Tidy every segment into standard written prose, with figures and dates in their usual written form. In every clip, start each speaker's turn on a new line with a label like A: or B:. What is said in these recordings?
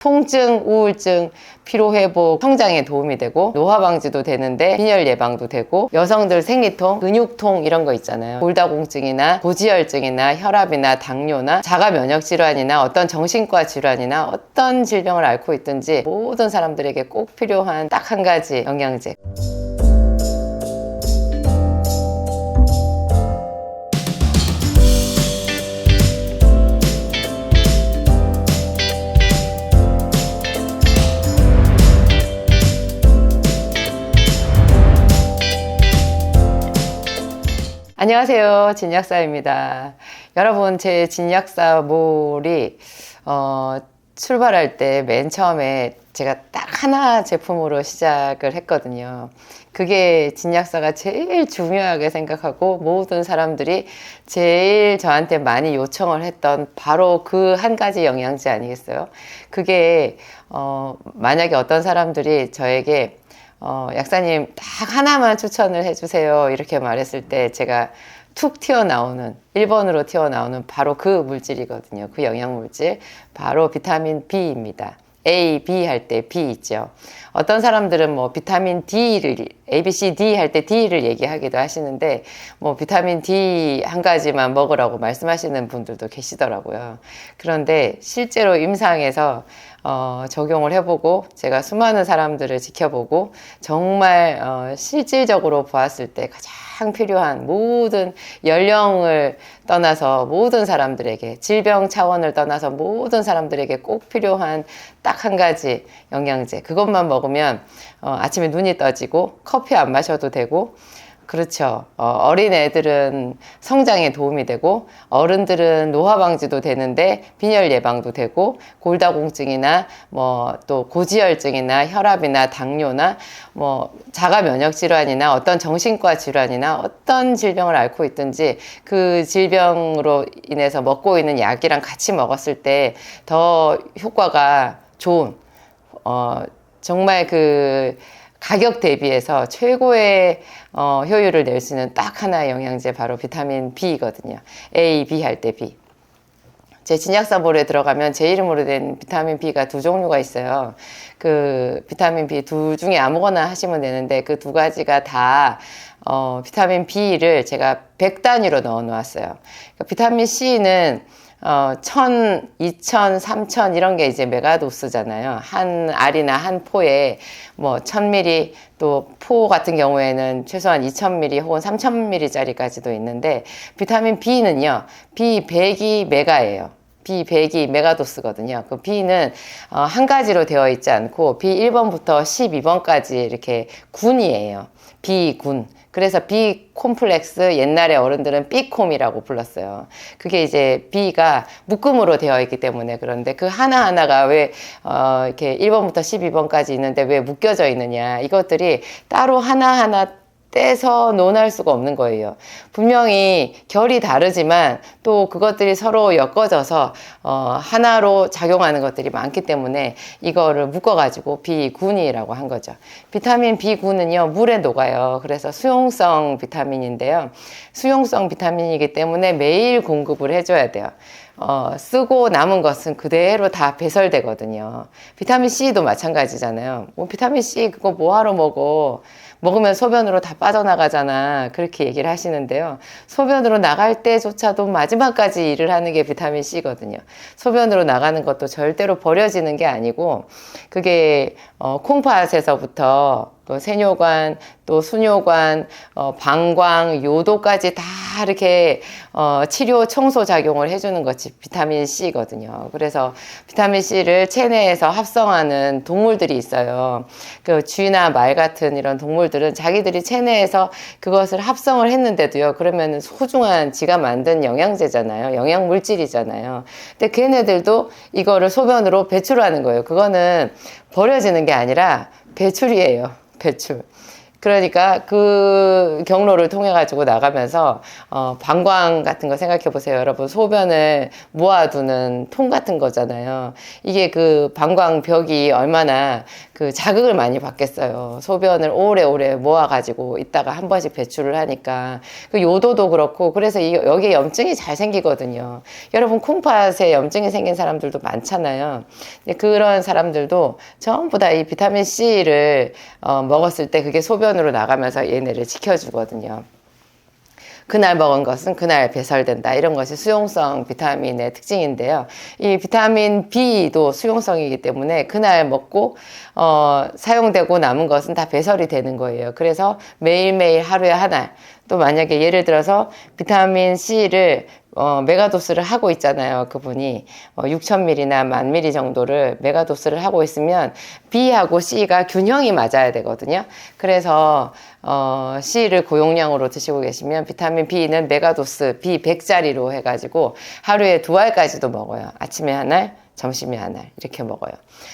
A: 통증, 우울증, 피로회복, 성장에 도움이 되고 노화 방지도 되는데 빈혈 예방도 되고 여성들 생리통, 근육통 이런 거 있잖아요. 골다공증이나 고지혈증이나 혈압이나 당뇨나 자가 면역 질환이나 어떤 정신과 질환이나 어떤 질병을 앓고 있든지 모든 사람들에게 꼭 필요한 딱 한 가지 영양제. 안녕하세요, 진약사입니다. 여러분, 제 진약사몰이 출발할 때 맨 처음에 제가 딱 하나 제품으로 시작을 했거든요. 그게 진약사가 제일 중요하게 생각하고 모든 사람들이 제일 저한테 많이 요청을 했던 바로 그 한 가지 영양제 아니겠어요? 그게 만약에 어떤 사람들이 저에게 약사님 딱 하나만 추천을 해주세요 이렇게 말했을 때 제가 툭 튀어나오는 1번으로 튀어나오는 바로 그 물질이거든요. 그 영양물질 바로 비타민 B입니다. A, B 할 때 B 있죠. 어떤 사람들은 뭐 비타민 D를 A, B, C, D 할 때 D를 얘기하기도 하시는데 뭐 비타민 D 한 가지만 먹으라고 말씀하시는 분들도 계시더라고요. 그런데 실제로 임상에서 적용을 해보고 제가 수많은 사람들을 지켜보고 정말 실질적으로 보았을 때 가장 필요한 모든 연령을 떠나서 모든 사람들에게 질병 차원을 떠나서 모든 사람들에게 꼭 필요한 딱 한 가지 영양제, 그것만 먹으면 아침에 눈이 떠지고 커피 안 마셔도 되고, 그렇죠. 어린 애들은 성장에 도움이 되고 어른들은 노화 방지도 되는데 빈혈 예방도 되고 골다공증이나 뭐 또 고지혈증이나 혈압이나 당뇨나 뭐 자가 면역 질환이나 어떤 정신과 질환이나 어떤 질병을 앓고 있든지 그 질병으로 인해서 먹고 있는 약이랑 같이 먹었을 때 더 효과가 좋은 정말 그 가격 대비해서 최고의 효율을 낼 수 있는 딱 하나의 영양제 바로 비타민 B거든요. A, B 할 때 B. 제 진약사몰에 들어가면 제 이름으로 된 비타민 B가 두 종류가 있어요. 그 비타민 B 둘 중에 아무거나 하시면 되는데 그 두 가지가 다 비타민 B를 제가 100단위로 넣어 놓았어요. 그러니까 비타민 C는 1000, 2000, 3000 이런 게 이제 메가도스잖아요. 한 알이나 한 포에 뭐 1000ml, 또 포 같은 경우에는 최소한 2000ml 혹은 3000ml 짜리까지도 있는데 비타민 B는요, B100이 메가예요. B100이 메가도스거든요. 그 B는 한 가지로 되어 있지 않고 B1번부터 12번까지 이렇게 군이에요. B군. 그래서 B 콤플렉스, 옛날에 어른들은 B콤이라고 불렀어요. 그게 이제 B가 묶음으로 되어 있기 때문에. 그런데 그 하나하나가 왜 이렇게 1번부터 12번까지 있는데 왜 묶여져 있느냐, 이것들이 따로 하나하나 떼서 논할 수가 없는 거예요. 분명히 결이 다르지만 또 그것들이 서로 엮어져서 하나로 작용하는 것들이 많기 때문에 이거를 묶어가지고 B군이라고 한 거죠. 비타민 B군은요, 물에 녹아요. 그래서 수용성 비타민인데요. 수용성 비타민이기 때문에 매일 공급을 해줘야 돼요. 쓰고 남은 것은 그대로 다 배설되거든요. 비타민 C도 마찬가지잖아요. 뭐 비타민 C 그거 뭐하러 먹어? 먹으면 소변으로 다 빠져나가잖아. 그렇게 얘기를 하시는데요. 소변으로 나갈 때조차도 마지막까지 일을 하는 게 비타민 C거든요. 소변으로 나가는 것도 절대로 버려지는 게 아니고, 그게 콩팥에서부터 세뇨관, 또 수뇨관, 방광, 요도까지 다 이렇게 치료 청소 작용을 해주는 것이 비타민 C거든요. 그래서 비타민 C를 체내에서 합성하는 동물들이 있어요. 그 쥐나 말 같은 이런 동물들은 자기들이 체내에서 그것을 합성을 했는데도요, 그러면 소중한 지가 만든 영양제잖아요. 영양 물질이잖아요. 근데 걔네들도 이거를 소변으로 배출하는 거예요. 그거는 버려지는 게 아니라 배출이에요. 배출. 그러니까 그 경로를 통해 가지고 나가면서 방광 같은 거 생각해 보세요. 여러분, 소변을 모아두는 통 같은 거잖아요. 이게 그 방광벽이 얼마나 그 자극을 많이 받겠어요. 소변을 오래오래 모아 가지고 있다가 한 번씩 배출을 하니까 그 요도도 그렇고, 그래서 여기에 염증이 잘 생기거든요. 여러분, 콩팥에 염증이 생긴 사람들도 많잖아요. 그런 사람들도 전부 다 이 비타민 C를 먹었을 때 그게 소변으로 나가면서 얘네를 지켜주거든요. 그날 먹은 것은 그날 배설된다. 이런 것이 수용성 비타민의 특징인데요. 이 비타민 B도 수용성이기 때문에 그날 먹고 사용되고 남은 것은 다 배설이 되는 거예요. 그래서 매일매일 하루에 한 알, 또 만약에 예를 들어서 비타민 C를 메가도스를 하고 있잖아요. 그분이 6,000ml나 10,000ml 정도를 메가도스를 하고 있으면 B하고 C가 균형이 맞아야 되거든요. 그래서 C를 고용량으로 드시고 계시면 비타민 B는 메가도스 B 100짜리로 해가지고 하루에 2알까지도 먹어요. 아침에 한 알, 점심에 한 알 이렇게 먹어요.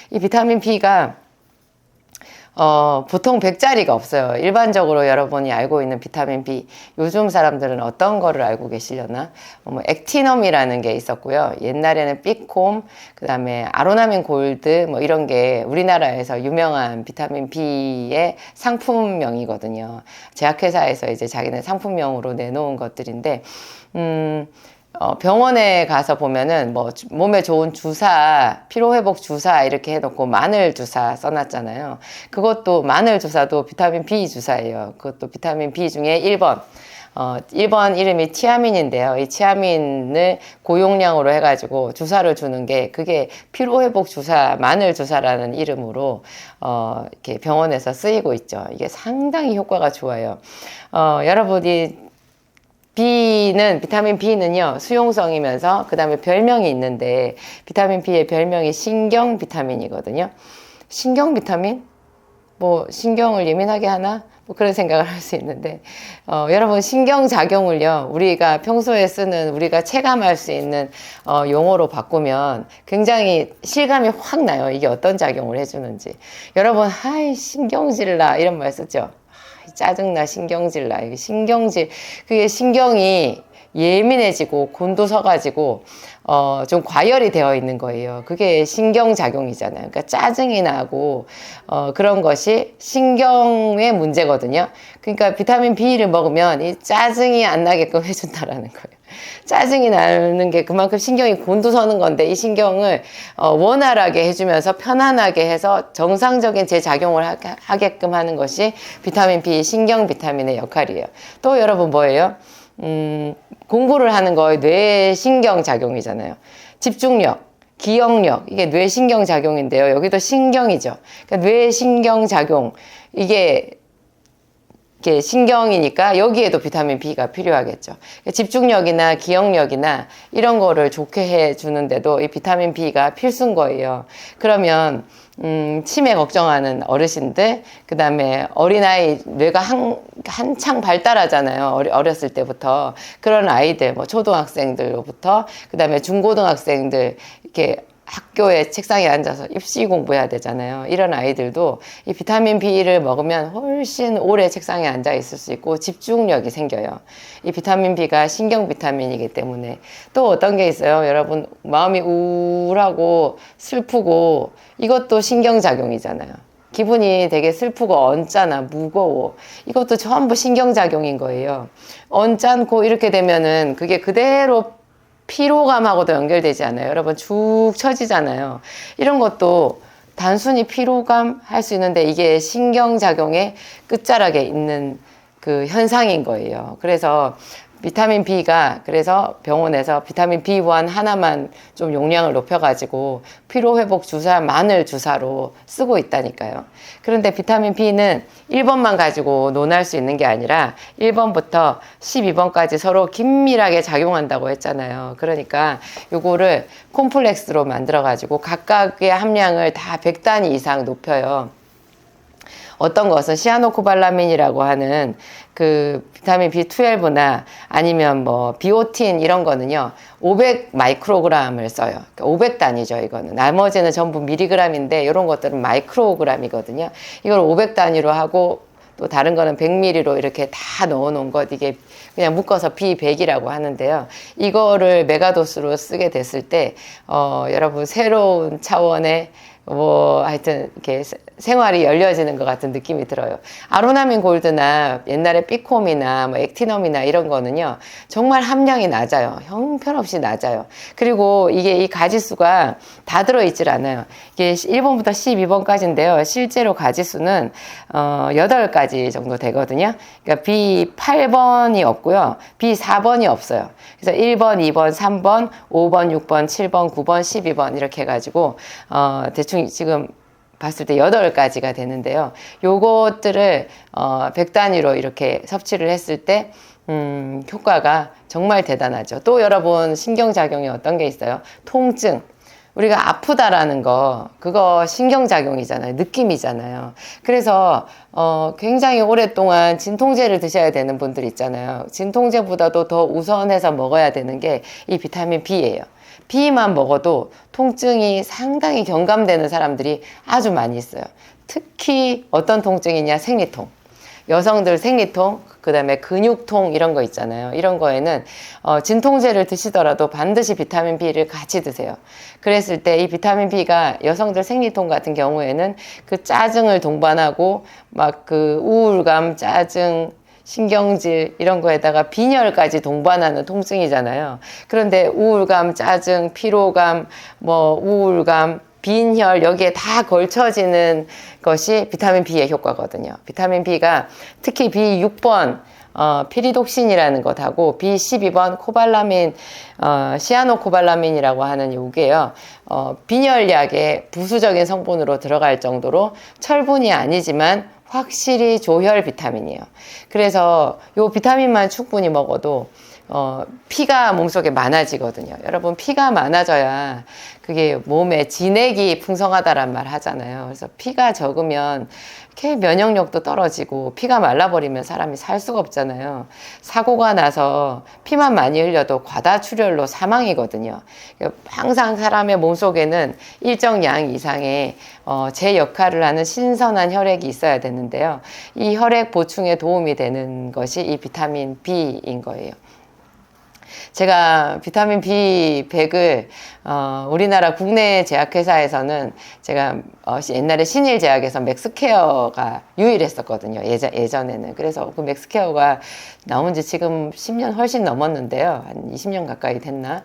A: 이 비타민 B가 보통 100짜리가 없어요. 일반적으로 여러분이 알고 있는 비타민 B, 요즘 사람들은 어떤 거를 알고 계시려나? 뭐 액티넘이라는 게 있었고요. 옛날에는 삐콤, 그 다음에 아로나민 골드, 뭐 이런 게 우리나라에서 유명한 비타민 B의 상품명이거든요. 제약회사에서 이제 자기네 상품명으로 내놓은 것들인데, 병원에 가서 보면은 뭐 몸에 좋은 주사, 피로회복 주사 이렇게 해놓고 마늘 주사 써놨잖아요. 그것도 마늘 주사도 비타민 B 주사예요. 그것도 비타민 B 중에 1번. 1번 이름이 티아민인데요. 이 티아민을 고용량으로 해가지고 주사를 주는 게 그게 피로회복 주사, 마늘 주사라는 이름으로 이렇게 병원에서 쓰이고 있죠. 이게 상당히 효과가 좋아요. 여러분이 비타민 B는요, 수용성이면서, 그 다음에 별명이 있는데, 비타민 B의 별명이 신경 비타민이거든요. 신경 비타민? 뭐, 신경을 예민하게 하나? 뭐 그런 생각을 할 수 있는데, 여러분, 신경작용을요, 우리가 평소에 쓰는, 우리가 체감할 수 있는, 용어로 바꾸면 굉장히 실감이 확 나요. 이게 어떤 작용을 해주는지. 여러분, 하이, 신경질나, 이런 말 쓰죠? 짜증나, 신경질나. 이게 신경질, 그게 신경이 예민해지고 곤두서가지고 좀 과열이 되어 있는 거예요. 그게 신경작용이잖아요. 그러니까 짜증이 나고 그런 것이 신경의 문제거든요. 그러니까 비타민 B를 먹으면 이 짜증이 안 나게끔 해준다라는 거예요. 짜증이 나는 게 그만큼 신경이 곤두서는 건데, 이 신경을 원활하게 해주면서 편안하게 해서 정상적인 재작용을 하게끔 하는 것이 비타민 B, 신경 비타민의 역할이에요. 또 여러분 뭐예요? 공부를 하는 거에 뇌신경 작용이잖아요. 집중력, 기억력, 이게 뇌신경 작용인데요. 여기도 신경이죠. 그러니까 뇌신경 작용, 이게 신경이니까 여기에도 비타민 B가 필요하겠죠. 집중력이나 기억력이나 이런 거를 좋게 해주는데도 이 비타민 B가 필수인 거예요. 그러면 치매 걱정하는 어르신들, 그 다음에 어린아이 뇌가 한창 발달하잖아요. 어렸을 때부터. 그런 아이들, 뭐 초등학생들로부터, 그 다음에 중고등학생들, 이렇게 학교에 책상에 앉아서 입시 공부해야 되잖아요. 이런 아이들도 이 비타민 B를 먹으면 훨씬 오래 책상에 앉아 있을 수 있고 집중력이 생겨요. 이 비타민 B가 신경 비타민이기 때문에. 또 어떤 게 있어요? 여러분, 마음이 우울하고 슬프고, 이것도 신경작용이잖아요. 기분이 되게 슬프고 언짢아, 무거워. 이것도 전부 신경작용인 거예요. 언짢고 이렇게 되면은 그게 그대로 피로감하고도 연결되지 않아요? 여러분, 축 처지잖아요. 이런 것도 단순히 피로감 할 수 있는데 이게 신경작용의 끝자락에 있는 그 현상인 거예요. 그래서 비타민 B가, 그래서 병원에서 비타민 B1 하나만 좀 용량을 높여가지고 피로회복 주사, 마늘 주사로 쓰고 있다니까요. 그런데 비타민 B는 1번만 가지고 논할 수 있는 게 아니라 1번부터 12번까지 서로 긴밀하게 작용한다고 했잖아요. 그러니까 요거를 콤플렉스로 만들어가지고 각각의 함량을 다 100단위 이상 높여요. 어떤 것은 시아노코발라민이라고 하는 그 비타민 B12나 아니면 뭐 비오틴 이런 거는요 500 마이크로그램을 써요. 500단위죠 이거는. 나머지는 전부 미리그램인데 이런 것들은 마이크로그램이거든요. 이걸 500단위로 하고 또 다른 거는 100ml로 이렇게 다 넣어 놓은 것, 이게 그냥 묶어서 B100이라고 하는데요. 이거를 메가도스로 쓰게 됐을 때 여러분 새로운 차원의 하여튼 이렇게 생활이 열려지는 것 같은 느낌이 들어요. 아로나민 골드나 옛날에 피콤이나 액티넘이나 이런 거는요, 정말 함량이 낮아요. 형편없이 낮아요. 그리고 이게 이 가지수가 다 들어있질 않아요. 이게 1번부터 12번까지인데요. 실제로 가지수는 8가지 정도 되거든요. 그러니까 B8번이 없고요. B4번이 없어요. 그래서 1번, 2번, 3번, 5번, 6번, 7번, 9번, 12번 이렇게 해가지고 대충 지금 봤을 때 8가지가 되는데요. 요것들을 100단위로 이렇게 섭취를 했을 때 효과가 정말 대단하죠. 또 여러분 신경작용이 어떤 게 있어요? 통증. 우리가 아프다라는 거, 그거 신경작용이잖아요. 느낌이잖아요. 그래서 굉장히 오랫동안 진통제를 드셔야 되는 분들 있잖아요. 진통제보다도 더 우선해서 먹어야 되는 게 이 비타민 B예요. B만 먹어도 통증이 상당히 경감되는 사람들이 아주 많이 있어요. 특히 어떤 통증이냐? 생리통. 여성들 생리통, 그 다음에 근육통 이런 거 있잖아요. 이런 거에는 진통제를 드시더라도 반드시 비타민 B를 같이 드세요. 그랬을 때 이 비타민 B가 여성들 생리통 같은 경우에는 그 짜증을 동반하고 막 그 우울감, 짜증, 신경질 이런 거에다가 빈혈까지 동반하는 통증이잖아요. 그런데 우울감, 짜증, 피로감, 우울감, 빈혈 여기에 다 걸쳐지는 것이 비타민 B의 효과거든요. 비타민 B가 특히 B6번 피리독신이라는 것하고 B12번 코발라민, 시아노코발라민이라고 하는 요게요. 빈혈약의 부수적인 성분으로 들어갈 정도로 철분이 아니지만 확실히 조혈 비타민이에요. 그래서 요 비타민만 충분히 먹어도 피가 몸속에 많아지거든요. 여러분, 피가 많아져야 그게 몸에 진액이 풍성하다란 말 하잖아요. 그래서 피가 적으면 이렇게 면역력도 떨어지고 피가 말라버리면 사람이 살 수가 없잖아요. 사고가 나서 피만 많이 흘려도 과다출혈로 사망이거든요. 항상 사람의 몸속에는 일정 양 이상의 제 역할을 하는 신선한 혈액이 있어야 되는데요. 이 혈액 보충에 도움이 되는 것이 이 비타민 B인 거예요. 제가 비타민 B100을 우리나라 국내 제약회사에서는 제가 옛날에 신일제약에서 맥스케어가 유일했었거든요. 예전에는. 그래서 그 맥스케어가 나온 지 지금 10년 훨씬 넘었는데요. 한 20년 가까이 됐나?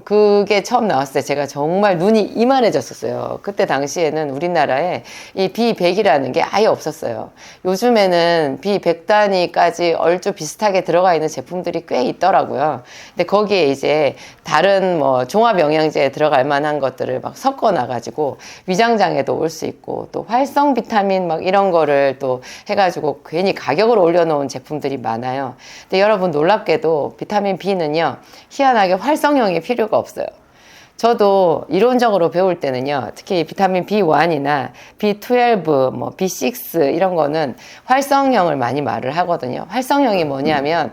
A: 그게 처음 나왔을 때 제가 정말 눈이 이만해졌었어요. 그때 당시에는 우리나라에 이 B100이라는 게 아예 없었어요. 요즘에는 B100 단위까지 얼추 비슷하게 들어가 있는 제품들이 꽤 있더라고요. 근데 거기에 이제 다른 종합영양제에 들어갈 만한 것들을 막 섞어 놔가지고 위장장애도 올 수 있고 또 활성 비타민 막 이런 거를 또 해가지고 괜히 가격을 올려놓은 제품들이 많아요. 근데 여러분 놀랍게도 비타민 B는요, 희한하게 활성형이 필요가 없어요. 저도 이론적으로 배울 때는요, 특히 비타민 B1이나 B12, B6 이런 거는 활성형을 많이 말을 하거든요. 활성형이 뭐냐면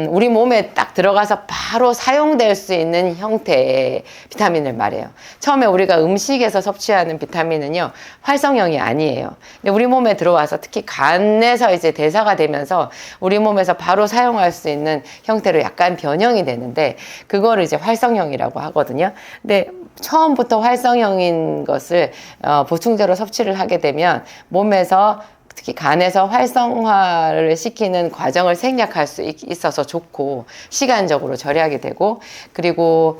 A: 우리 몸에 딱 들어가서 바로 사용될 수 있는 형태의 비타민을 말해요. 처음에 우리가 음식에서 섭취하는 비타민은요, 활성형이 아니에요. 근데 우리 몸에 들어와서 특히 간에서 이제 대사가 되면서 우리 몸에서 바로 사용할 수 있는 형태로 약간 변형이 되는데, 그거를 이제 활성형이라고 하거든요. 근데 처음부터 활성형인 것을 보충제로 섭취를 하게 되면 몸에서 특히 간에서 활성화를 시키는 과정을 생략할 수 있어서 좋고, 시간적으로 절약이 되고, 그리고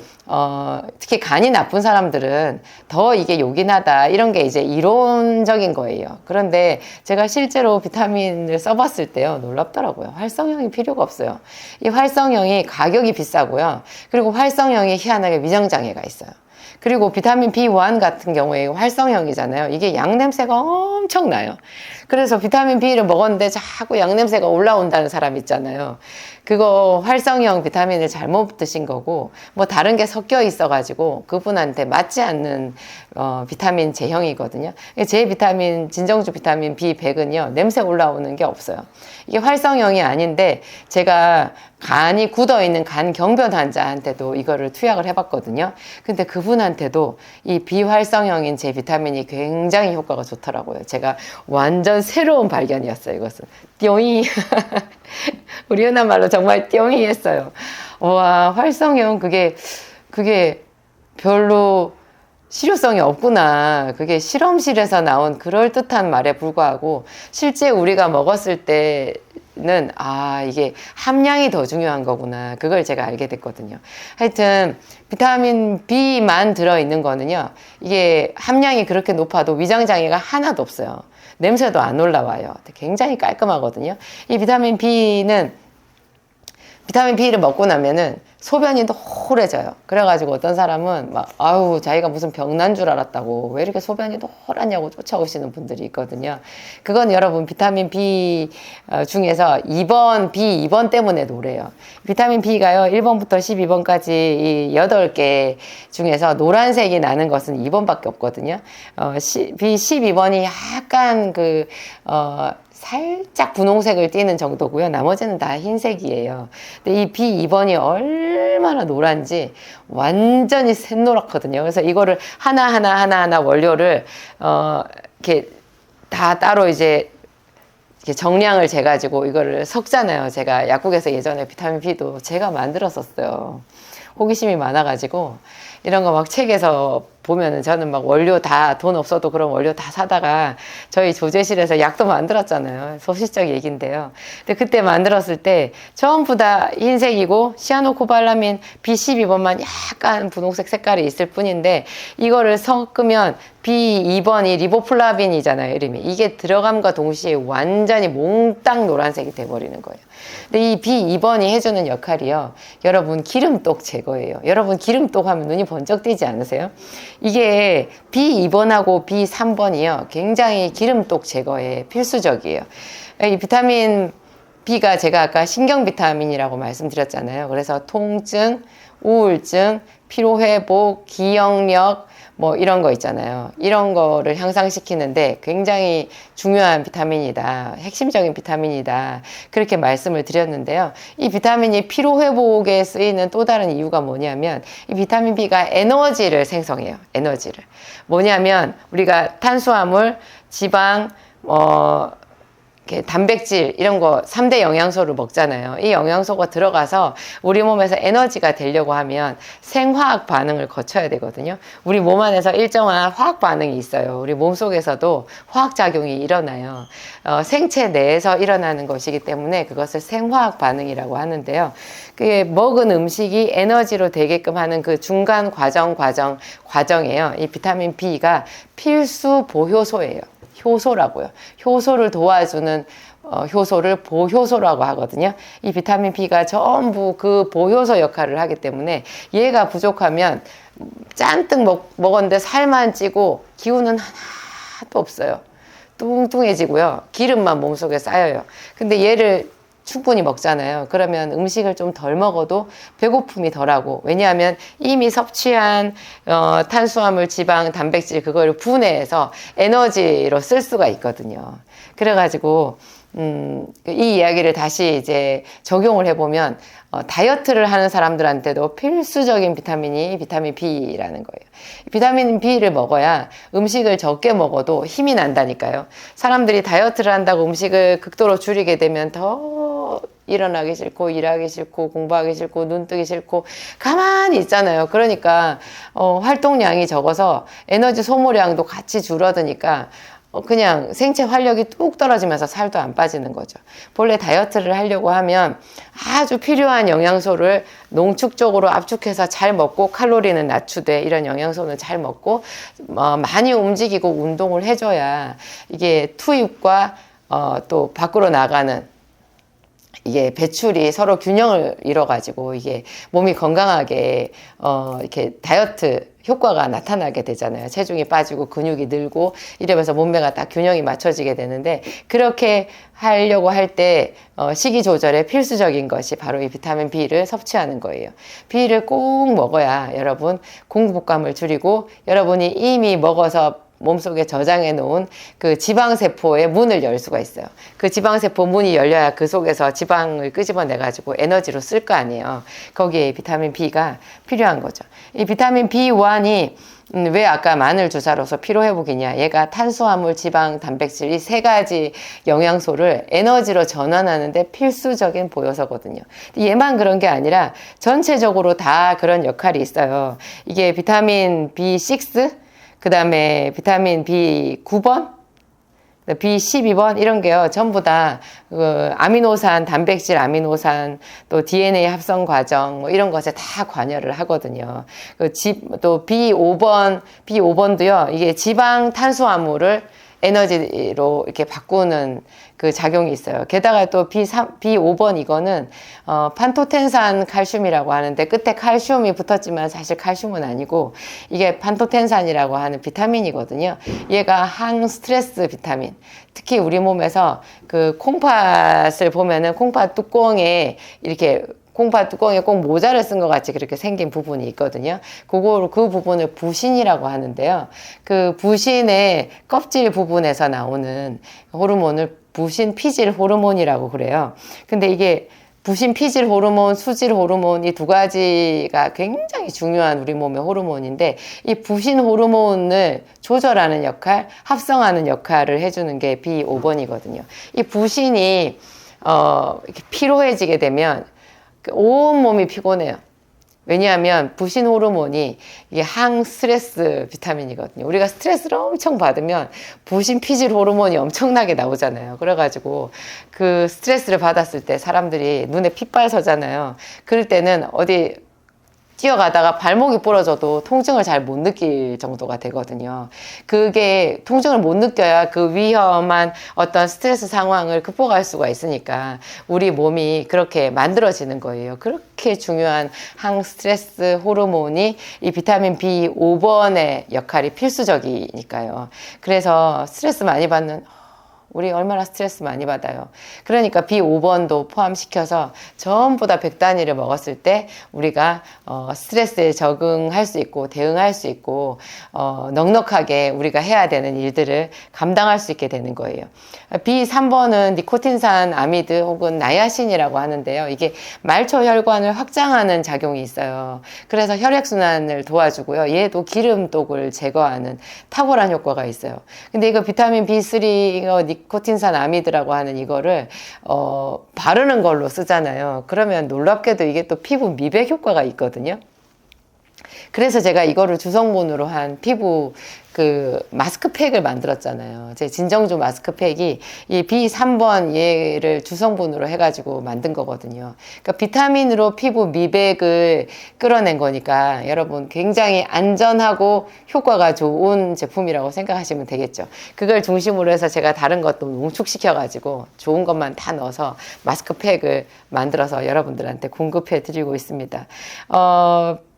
A: 특히 간이 나쁜 사람들은 더 이게 요긴하다, 이런 게 이제 이론적인 거예요. 그런데 제가 실제로 비타민을 써봤을 때요, 놀랍더라고요. 활성형이 필요가 없어요. 이 활성형이 가격이 비싸고요. 그리고 활성형이 희한하게 위장장애가 있어요. 그리고 비타민 B1 같은 경우에 활성형이잖아요. 이게 양냄새가 엄청 나요. 그래서 비타민 B를 먹었는데 자꾸 양냄새가 올라온다는 사람 있잖아요. 그거 활성형 비타민을 잘못 드신 거고, 뭐 다른 게 섞여 있어가지고 그분한테 맞지 않는 비타민 제형이거든요. 제 비타민, 진정주 비타민 B100은요, 냄새 올라오는 게 없어요. 이게 활성형이 아닌데, 제가 간이 굳어 있는 간 경변 환자한테도 이거를 투약을 해봤거든요. 근데 그분한테도 이 비활성형인 제 비타민이 굉장히 효과가 좋더라고요. 제가 완전 새로운 발견이었어요, 이것은. 띠용이. 우리 흔한 말로 정말 띠용이 했어요. 와, 활성형, 그게 별로 실효성이 없구나. 그게 실험실에서 나온 그럴듯한 말에 불과하고, 실제 우리가 먹었을 때는, 이게 함량이 더 중요한 거구나. 그걸 제가 알게 됐거든요. 하여튼, 비타민 B만 들어있는 거는요, 이게 함량이 그렇게 높아도 위장장애가 하나도 없어요. 냄새도 안 올라와요. 굉장히 깔끔하거든요. 이 비타민 B를 먹고 나면은 소변이 노래져요. 그래가지고 어떤 사람은 자기가 무슨 병난 줄 알았다고, 왜 이렇게 소변이 노랗냐고 쫓아오시는 분들이 있거든요. 그건 여러분, 비타민 B 중에서 B2번 때문에 노래요. 비타민 B가요, 1번부터 12번까지 이 8개 중에서 노란색이 나는 것은 2번밖에 없거든요. B12번이 약간 살짝 분홍색을 띠는 정도고요. 나머지는 다 흰색이에요. 근데 이 B2번이 얼마나 노란지 완전히 샛노랗거든요. 그래서 이거를 하나하나 원료를 이렇게 다 따로 이제 이렇게 정량을 재가지고 이거를 섞잖아요. 제가 약국에서 예전에 비타민 B도 제가 만들었었어요. 호기심이 많아가지고 이런 거 막 책에서 보면은 저는 막 원료 다, 돈 없어도 그런 원료 다 사다가 저희 조제실에서 약도 만들었잖아요. 소시적 얘기인데요. 근데 그때 만들었을 때 전부 다 흰색이고 시아노코발라민 B12번만 약간 분홍색 색깔이 있을 뿐인데, 이거를 섞으면 B2번이 리보플라빈이잖아요, 이름이. 이게 들어감과 동시에 완전히 몽땅 노란색이 돼버리는 거예요. 근데 이 B2번이 해주는 역할이요, 여러분 기름독 제거예요. 여러분 기름독 하면 눈이 번쩍 띄지 않으세요? 이게 B2번하고 B3번이요, 굉장히 기름독 제거에 필수적이에요. 이 비타민 B가 제가 아까 신경 비타민이라고 말씀드렸잖아요. 그래서 통증, 우울증, 피로회복, 기억력, 뭐 이런 거 있잖아요. 이런 거를 향상시키는데 굉장히 중요한 비타민이다. 핵심적인 비타민이다. 그렇게 말씀을 드렸는데요. 이 비타민이 피로회복에 쓰이는 또 다른 이유가 뭐냐면, 이 비타민 B가 에너지를 생성해요. 에너지를. 뭐냐면 우리가 탄수화물, 지방, 단백질 이런 거 3대 영양소를 먹잖아요. 이 영양소가 들어가서 우리 몸에서 에너지가 되려고 하면 생화학 반응을 거쳐야 되거든요. 우리 몸 안에서 일정한 화학 반응이 있어요. 우리 몸 속에서도 화학작용이 일어나요. 생체 내에서 일어나는 것이기 때문에 그것을 생화학 반응이라고 하는데요. 그게 먹은 음식이 에너지로 되게끔 하는 그 중간 과정이에요. 이 비타민 B가 필수 보효소예요. 효소라고요. 효소를 도와주는 효소를 보효소라고 하거든요. 이 비타민 B가 전부 그 보효소 역할을 하기 때문에 얘가 부족하면 잔뜩 먹었는데 살만 찌고 기운은 하나도 없어요. 뚱뚱해지고요. 기름만 몸속에 쌓여요. 근데 얘를 충분히 먹잖아요. 그러면 음식을 좀 덜 먹어도 배고픔이 덜하고, 왜냐하면 이미 섭취한 탄수화물, 지방, 단백질 그걸 분해해서 에너지로 쓸 수가 있거든요. 그래가지고 이 이야기를 다시 이제 적용을 해보면 다이어트를 하는 사람들한테도 필수적인 비타민이 비타민 B라는 거예요. 비타민 B를 먹어야 음식을 적게 먹어도 힘이 난다니까요. 사람들이 다이어트를 한다고 음식을 극도로 줄이게 되면 더 일어나기 싫고, 일하기 싫고, 공부하기 싫고, 눈 뜨기 싫고 가만히 있잖아요. 그러니까 활동량이 적어서 에너지 소모량도 같이 줄어드니까 그냥 생체 활력이 뚝 떨어지면서 살도 안 빠지는 거죠. 본래 다이어트를 하려고 하면 아주 필요한 영양소를 농축적으로 압축해서 잘 먹고, 칼로리는 낮추되 이런 영양소는 잘 먹고 많이 움직이고 운동을 해줘야 이게 투입과 또 밖으로 나가는 이게 배출이 서로 균형을 이뤄가지고 이게 몸이 건강하게 이렇게 다이어트 효과가 나타나게 되잖아요. 체중이 빠지고 근육이 늘고 이러면서 몸매가 딱 균형이 맞춰지게 되는데, 그렇게 하려고 할 때 식이 조절에 필수적인 것이 바로 이 비타민 B를 섭취하는 거예요. B를 꼭 먹어야 여러분 공복감을 줄이고, 여러분이 이미 먹어서 몸속에 저장해 놓은 그 지방세포의 문을 열 수가 있어요. 그 지방세포 문이 열려야 그 속에서 지방을 끄집어내 가지고 에너지로 쓸 거 아니에요. 거기에 비타민 B가 필요한 거죠. 이 비타민 B1이 왜 아까 마늘 주사로서 피로회복이냐, 얘가 탄수화물, 지방, 단백질 이 세 가지 영양소를 에너지로 전환하는데 필수적인 보요소거든요. 얘만 그런 게 아니라 전체적으로 다 그런 역할이 있어요. 이게 비타민 B6, 그 다음에 비타민 B9번, B12번 이런 게요, 전부 다 아미노산, 단백질 아미노산, 또 DNA 합성 과정 뭐 이런 것에 다 관여를 하거든요. 또 B5번도요, 이게 지방 탄수화물을 에너지로 이렇게 바꾸는 그 작용이 있어요. 게다가 또 B5번 이거는 판토텐산 칼슘이라고 하는데, 끝에 칼슘이 붙었지만 사실 칼슘은 아니고 이게 판토텐산이라고 하는 비타민이거든요. 얘가 항스트레스 비타민. 특히 우리 몸에서 그 콩팥을 보면은 콩팥 뚜껑에 이렇게 콩팥 뚜껑에 꼭 모자를 쓴 것 같이 그렇게 생긴 부분이 있거든요. 그 부분을 부신이라고 하는데요. 그 부신의 껍질 부분에서 나오는 호르몬을 부신 피질 호르몬이라고 그래요. 근데 이게 부신 피질 호르몬, 수질 호르몬 이 두 가지가 굉장히 중요한 우리 몸의 호르몬인데, 이 부신 호르몬을 조절하는 역할, 합성하는 역할을 해주는 게 B5번이거든요. 이 부신이 이렇게 피로해지게 되면 온 몸이 피곤해요. 왜냐하면 부신 호르몬이 이게 항스트레스 비타민이거든요. 우리가 스트레스를 엄청 받으면 부신 피질 호르몬이 엄청나게 나오잖아요. 그래가지고 그 스트레스를 받았을 때 사람들이 눈에 핏발 서잖아요. 그럴 때는 어디 뛰어가다가 발목이 부러져도 통증을 잘 못 느낄 정도가 되거든요. 그게 통증을 못 느껴야 그 위험한 어떤 스트레스 상황을 극복할 수가 있으니까 우리 몸이 그렇게 만들어지는 거예요. 그렇게 중요한 항스트레스 호르몬이 이 비타민 B5번의 역할이 필수적이니까요. 그래서 스트레스 많이 받는, 우리 얼마나 스트레스 많이 받아요. 그러니까 B5번도 포함시켜서 전부 다 100단위를 먹었을 때 우리가 스트레스에 적응할 수 있고 대응할 수 있고 넉넉하게 우리가 해야 되는 일들을 감당할 수 있게 되는 거예요. B3번은 니코틴산 아미드 혹은 나야신이라고 하는데요. 이게 말초 혈관을 확장하는 작용이 있어요. 그래서 혈액순환을 도와주고요. 얘도 기름독을 제거하는 탁월한 효과가 있어요. 근데 이거 비타민 B3, 니코틴산 아미드라고 하는 이거를 바르는 걸로 쓰잖아요. 그러면 놀랍게도 이게 또 피부 미백 효과가 있거든요. 그래서 제가 이거를 주성분으로 한 피부 그 마스크팩을 만들었잖아요. 제 진정주 마스크팩이 이 B3번 얘를 주성분으로 해가지고 만든 거거든요. 그러니까 비타민으로 피부 미백을 끌어낸 거니까 여러분 굉장히 안전하고 효과가 좋은 제품이라고 생각하시면 되겠죠. 그걸 중심으로 해서 제가 다른 것도 농축시켜가지고 좋은 것만 다 넣어서 마스크팩을 만들어서 여러분들한테 공급해 드리고 있습니다.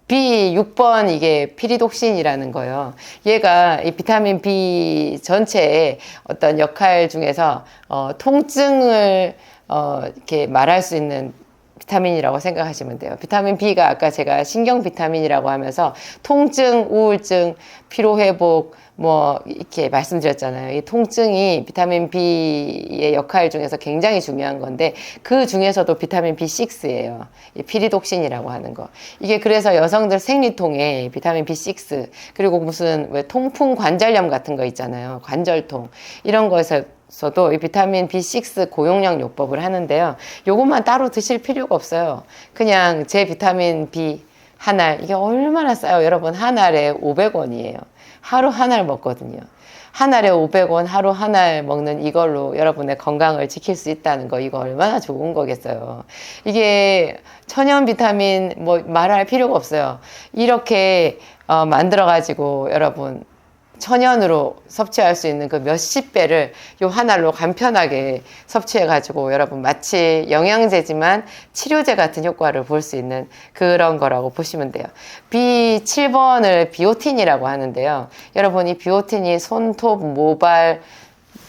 A: B6번 이게 피리독신이라는 거예요. 얘가 이 비타민 B 전체의 어떤 역할 중에서 통증을 이렇게 말할 수 있는 비타민이라고 생각하시면 돼요. 비타민 B가 아까 제가 신경 비타민이라고 하면서 통증, 우울증, 피로회복 뭐 이렇게 말씀드렸잖아요. 이 통증이 비타민 B의 역할 중에서 굉장히 중요한 건데 그 중에서도 비타민 B6예요. 이 피리독신이라고 하는 거. 이게 그래서 여성들 생리통에 비타민 B6 그리고 무슨 왜 통풍 관절염 같은 거 있잖아요. 관절통 이런 거에서도 이 비타민 B6 고용량 요법을 하는데요. 요것만 따로 드실 필요가 없어요. 그냥 제 비타민 B 한 알, 이게 얼마나 싸요? 여러분, 한 알에 500원이에요. 하루 한 알 먹거든요. 한 알에 500원, 하루 한 알 먹는 이걸로 여러분의 건강을 지킬 수 있다는 거, 이거 얼마나 좋은 거겠어요. 이게 천연 비타민 뭐 말할 필요가 없어요. 이렇게 만들어가지고 여러분 천연으로 섭취할 수 있는 그 몇십 배를 요 하나로 간편하게 섭취해가지고 여러분 마치 영양제지만 치료제 같은 효과를 볼 수 있는 그런 거라고 보시면 돼요. B7번을 비오틴이라고 하는데요. 여러분 이 비오틴이 손톱, 모발,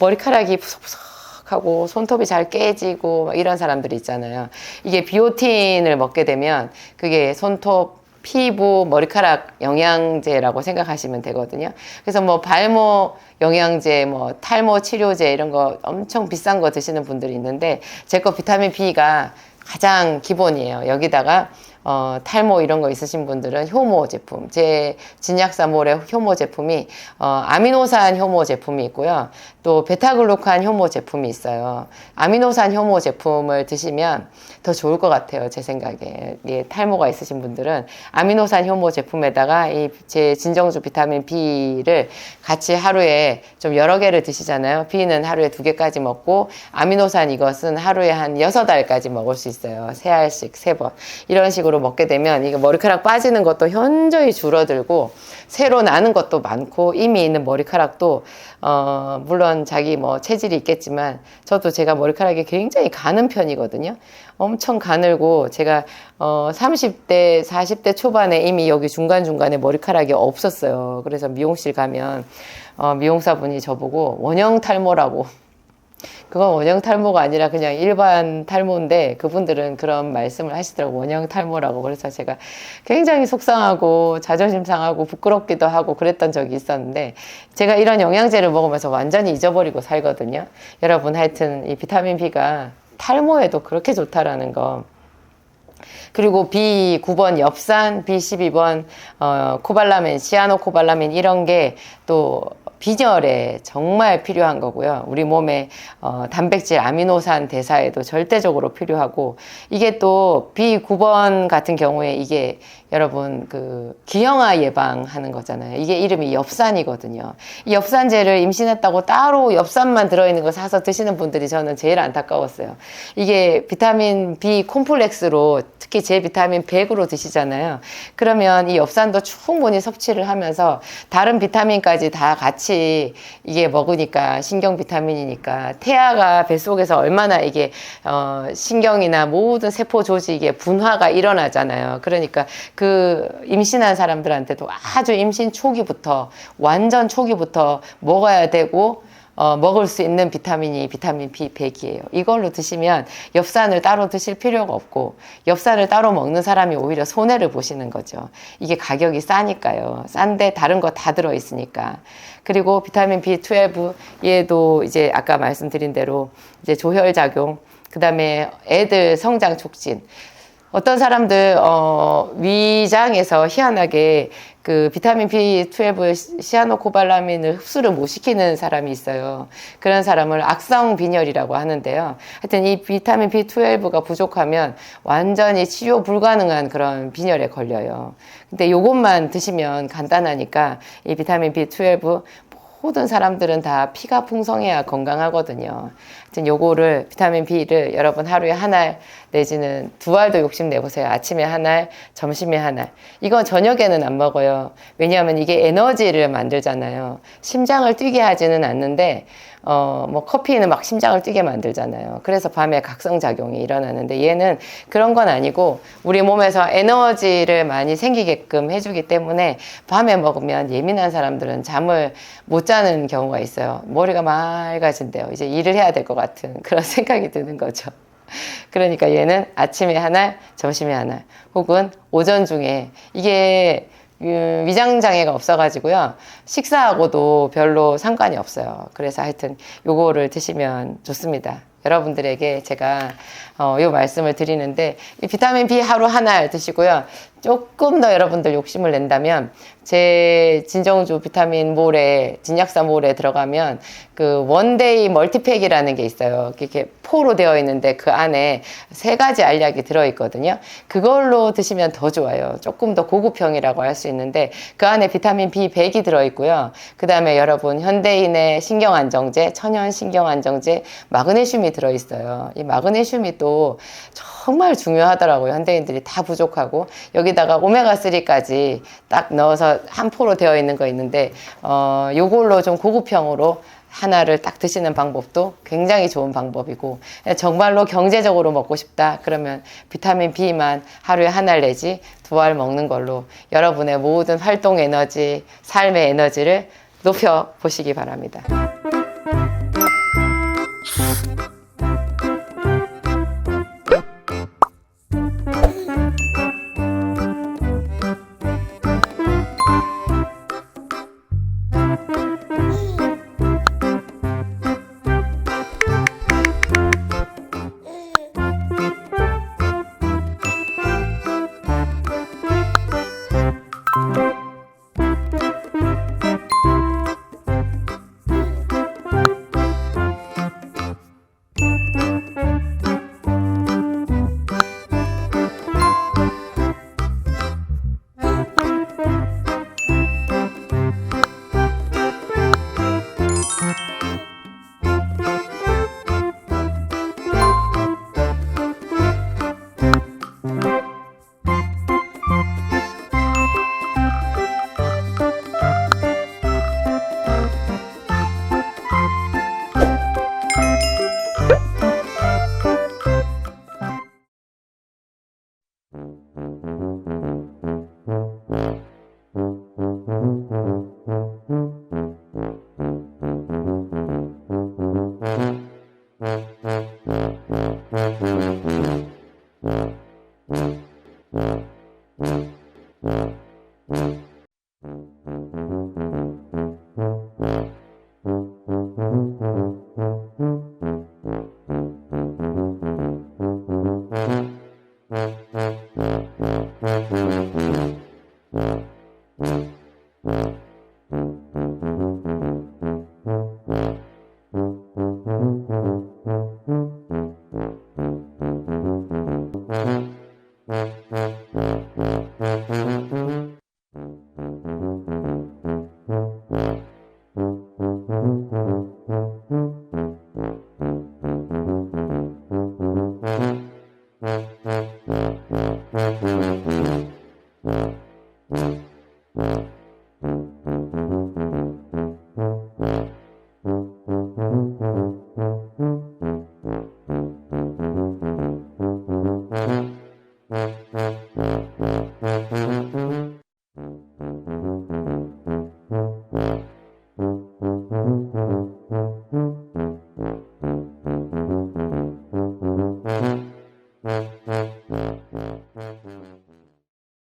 A: 머리카락이 푸석푸석하고 손톱이 잘 깨지고 막 이런 사람들이 있잖아요. 이게 비오틴을 먹게 되면 그게 손톱, 피부, 머리카락 영양제라고 생각하시면 되거든요. 그래서 뭐 발모 영양제, 뭐 탈모 치료제 이런 거 엄청 비싼 거 드시는 분들이 있는데 제 거 비타민 B가 가장 기본이에요. 여기다가 탈모 이런 거 있으신 분들은 효모 제품, 제 진약사몰의 효모 제품이 아미노산 효모 제품이 있고요. 또 베타글루칸 효모 제품이 있어요. 아미노산 효모 제품을 드시면 더 좋을 것 같아요. 제 생각에. 예, 탈모가 있으신 분들은 아미노산 효모 제품에다가 이 제 진정주 비타민 B를 같이 하루에 좀 여러 개를 드시잖아요. B는 하루에 2개까지 먹고 아미노산 이것은 하루에 한 6알까지 먹을 수 있어요. 3알씩 3번. 이런 식으로 먹게 되면 이게 머리카락 빠지는 것도 현저히 줄어들고 새로 나는 것도 많고 이미 있는 머리카락도 물론 자기 뭐 체질이 있겠지만 저도 제가 머리카락이 굉장히 가는 편이거든요. 엄청 가늘고 제가 30대 40대 초반에 이미 여기 중간중간에 머리카락이 없었어요. 그래서 미용실 가면 미용사분이 저보고 원형 탈모라고, 그건 원형 탈모가 아니라 그냥 일반 탈모인데 그분들은 그런 말씀을 하시더라고, 원형 탈모라고. 그래서 제가 굉장히 속상하고 자존심 상하고 부끄럽기도 하고 그랬던 적이 있었는데 제가 이런 영양제를 먹으면서 완전히 잊어버리고 살거든요. 여러분 하여튼 이 비타민 B가 탈모에도 그렇게 좋다라는 거. 그리고 B9번 엽산, B12번 코발라민, 시아노코발라민 이런 게 또 빈혈에 정말 필요한 거고요. 우리 몸에 단백질, 아미노산 대사에도 절대적으로 필요하고, 이게 또 B9번 같은 경우에 이게 여러분 그 기형아 예방하는 거잖아요. 이게 이름이 엽산이거든요. 이 엽산제를 임신했다고 따로 엽산만 들어있는 거 사서 드시는 분들이 저는 제일 안타까웠어요. 이게 비타민 B 콤플렉스로 특히 제 비타민 100으로 드시잖아요. 그러면 이 엽산도 충분히 섭취를 하면서 다른 비타민까지 다 같이 이게 먹으니까 신경 비타민이니까 태아가 뱃속에서 얼마나 이게 신경이나 모든 세포 조직에 분화가 일어나잖아요. 그러니까 그 임신한 사람들한테도 아주 임신 초기부터 완전 초기부터 먹어야 되고 먹을 수 있는 비타민이 비타민 B100이에요. 이걸로 드시면 엽산을 따로 드실 필요가 없고 엽산을 따로 먹는 사람이 오히려 손해를 보시는 거죠. 이게 가격이 싸니까요. 싼데 다른 거 다 들어있으니까. 그리고 비타민 B12 얘도 이제 아까 말씀드린 대로 이제 조혈작용, 그 다음에 애들 성장 촉진. 어떤 사람들 위장에서 희한하게 그 비타민 B12 시아노코발라민을 흡수를 못 시키는 사람이 있어요. 그런 사람을 악성 빈혈이라고 하는데요. 하여튼 이 비타민 B12가 부족하면 완전히 치료 불가능한 그런 빈혈에 걸려요. 근데 요것만 드시면 간단하니까 이 비타민 B12 모든 사람들은 다 피가 풍성해야 건강하거든요. 하여튼 요거를 비타민 B를 여러분 하루에 한 알 내지는 2알도 욕심내보세요. 아침에 한 알, 점심에 한 알. 이건 저녁에는 안 먹어요. 왜냐하면 이게 에너지를 만들잖아요. 심장을 뛰게 하지는 않는데 뭐 커피는 막 심장을 뛰게 만들잖아요. 그래서 밤에 각성작용이 일어나는데 얘는 그런 건 아니고 우리 몸에서 에너지를 많이 생기게끔 해주기 때문에 밤에 먹으면 예민한 사람들은 잠을 못 자는 경우가 있어요. 머리가 맑아진대요. 이제 일을 해야 될 것 같은 그런 생각이 드는 거죠. 그러니까 얘는 아침에 한 알, 점심에 한 알, 혹은 오전 중에 이게 위장장애가 없어가지고요. 식사하고도 별로 상관이 없어요. 그래서 하여튼 요거를 드시면 좋습니다. 여러분들에게 제가 요 말씀을 드리는데 이 비타민 B 하루 한 알 드시고요. 조금 더 여러분들 욕심을 낸다면 제 진정주 비타민 몰에 진약사 몰에 들어가면 그 원데이 멀티팩이라는 게 있어요. 이렇게 포로 되어 있는데 그 안에 3가지 알약이 들어있거든요. 그걸로 드시면 더 좋아요. 조금 더 고급형이라고 할 수 있는데 그 안에 비타민 B100이 들어있고요. 그 다음에 여러분 현대인의 신경안정제, 천연 신경안정제 마그네슘이 들어있어요. 이 마그네슘이 또 정말 중요하더라고요. 현대인들이 다 부족하고 여기 여기다가 오메가3까지 딱 넣어서 한 포로 되어 있는 거 있는데, 요걸로 좀 고급형으로 하나를 딱 드시는 방법도 굉장히 좋은 방법이고, 정말로 경제적으로 먹고 싶다 그러면 비타민 B만 하루에 한 알 내지 두 알 먹는 걸로 여러분의 모든 활동 에너지, 삶의 에너지를 높여 보시기 바랍니다.